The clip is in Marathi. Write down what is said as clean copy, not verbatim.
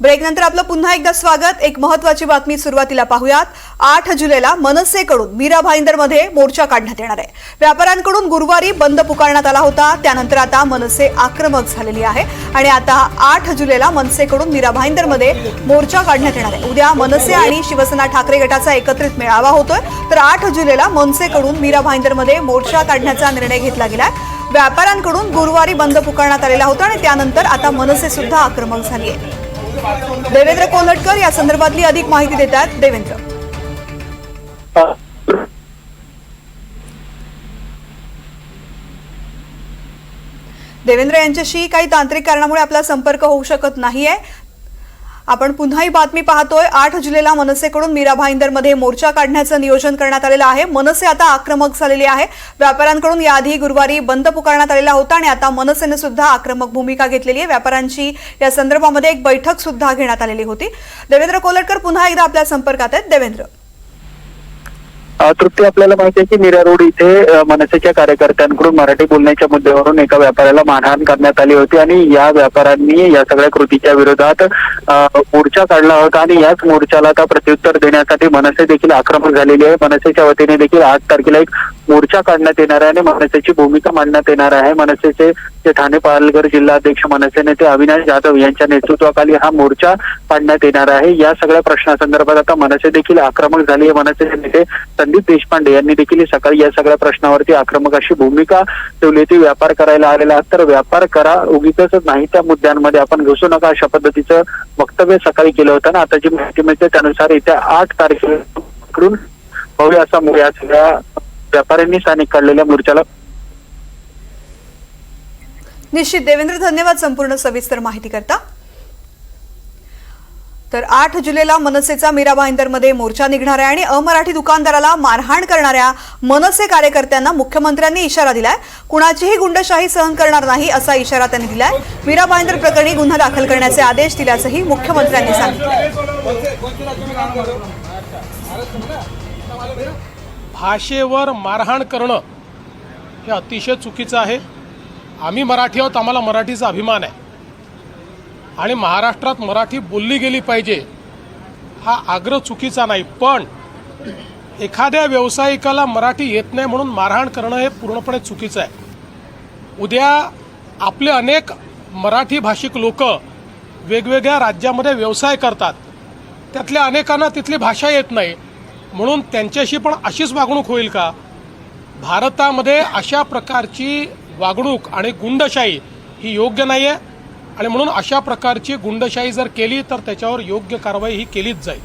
ब्रेकनंतर आपलं पुन्हा एकदा स्वागत। एक महत्त्वाची बातमी सुरुवातीला पाहूयात। 8 जुलैला मनसेकडून मीरा भाईंदरमध्ये मोर्चा काढण्यात येणार आहे। व्यापाऱ्यांकडून गुरुवारी बंद पुकारण्यात आला होता, त्यानंतर आता मनसे आक्रमक झालेली आहे आणि आता 8 जुलैला मनसेकडून मीरा भाईंदरमध्ये मोर्चा काढण्यात येणार आहे। उद्या मनसे आणि शिवसेना ठाकरे गटाचा एकत्रित मेळावा होतोय, तर 8 जुलैला मनसेकडून मीरा भाईंदरमध्ये मोर्चा काढण्याचा निर्णय घेतला गेलाय। व्यापाऱ्यांकडून गुरुवारी बंद पुकारण्यात आलेला होता आणि त्यानंतर आता मनसे सुद्धा आक्रमक झाली आहे। देवेंद्र कोल्हटकर या संदर्भातली अधिक माहिती देतात। देवेंद्र यांच्याशी काही तांत्रिक कारणामुळे आपला संपर्क होऊ शकत नाहीये। आपण पुन्हा ही बातमी पाहतोय। 8 जुलैला मनसेकडून मीरा भाईंदरमध्ये मोर्चा काढण्याचं नियोजन करण्यात आलेलं आहे। मनसे आता आक्रमक झालेली आहे। व्यापाऱ्यांकडून याआधी गुरुवारी बंद पुकारण्यात आलेला होता आणि आता मनसेने सुद्धा आक्रमक भूमिका घेतलेली आहे। व्यापाऱ्यांची या संदर्भामध्ये एक बैठक सुद्धा घेण्यात आलेली होती। देवेंद्र कोल्हटकर पुन्हा एकदा आपल्या संपर्कात आहेत। देवेंद्र, तृप्ती, आपल्याला माहिती आहे की मीरा रोड इथे मनसेच्या कार्यकर्त्यांकडून मराठी बोलण्याच्या मुद्द्यावरून एका व्यापाऱ्याला मारहाण करण्यात आली होती आणि या व्यापाऱ्यांनी या सगळ्या कृतीच्या विरोधात मोर्चा काढला होता आणि याच मोर्चाला आता प्रत्युत्तर देण्यासाठी मनसे देखील आक्रमक झालेली आहे। मनसेच्या वतीने देखील 8 तारखेला एक मोर्चा काढण्यात येणार आहे आणि मनसेची भूमिका मांडण्यात येणार आहे। मनसेचे जे ठाणे पालघर जिल्हा अध्यक्ष मनसे नेते अविनाश जाधव यांच्या नेतृत्वाखाली हा मोर्चा काढण्यात येणार आहे। या सगळ्या प्रश्नासंदर्भात आता मनसे देखील आक्रमक झाली आहे। मनसेचे नेते संदीप देशपांडे यांनी देखील सकाळी या सगळ्या प्रश्नावरती आक्रमक अशी भूमिका ठेवली होती। व्यापार करायला आलेला तर व्यापार करा, उगीच नाही त्या मुद्द्यांमध्ये आपण घुसू नका, अशा पद्धतीचं वक्तव्य सकाळी केलं होतं ना। आता जी माहिती मिळते त्यानुसार येत्या 8 तारखेकडून भव्य असा या सगळ्या व्यापाऱ्यांनी स्थानिक काढलेल्या मोर्चाला निश्चित। देवेंद्र, धन्यवाद संपूर्ण सविस्तर माहिती करता। तर 8 जुलैला मनसेचा मीरा भाईंदरमध्ये मोर्चा निघणार आहे आणि अमराठी दुकानदाराला मारहाण करणाऱ्या मनसे कार्यकर्त्यांना मुख्यमंत्र्यांनी इशारा दिलाय। कुणाचीही गुंडशाही सहन करणार नाही असा इशारा त्यांनी दिलाय। मीरा भाईंदर प्रकरणी गुन्हा दाखल करण्याचे आदेश दिल्याचंही मुख्यमंत्र्यांनी सांगितलं। भाषेवर मारहाण करणं हे अतिशय चुकीचं आहे। आम्ही मराठी आहोत, आम्हाला मराठीचा अभिमान आहे आणि महाराष्ट्रात मराठी बोलली गेली पाहिजे हा आग्रह चुकीचा नाही, पण एखाद्या व्यावसायिकाला मराठी येत नाही म्हणून मारहाण करणं हे पूर्णपणे चुकीचं आहे। उद्या आपले अनेक मराठी भाषिक लोक वेगवेगळ्या राज्यामध्ये व्यवसाय करतात, त्यातल्या अनेकांना तिथली भाषा येत नाही म्हणून त्यांच्याशी पण अशीच वागणूक होईल का? भारतामध्ये अशा प्रकारची वागणूक आणि गुंडशाही ही योग्य नाही आहे आणि म्हणून अशा प्रकारची गुंडशाही जर केली तर त्याच्यावर योग्य कारवाई ही केलीच जाईल।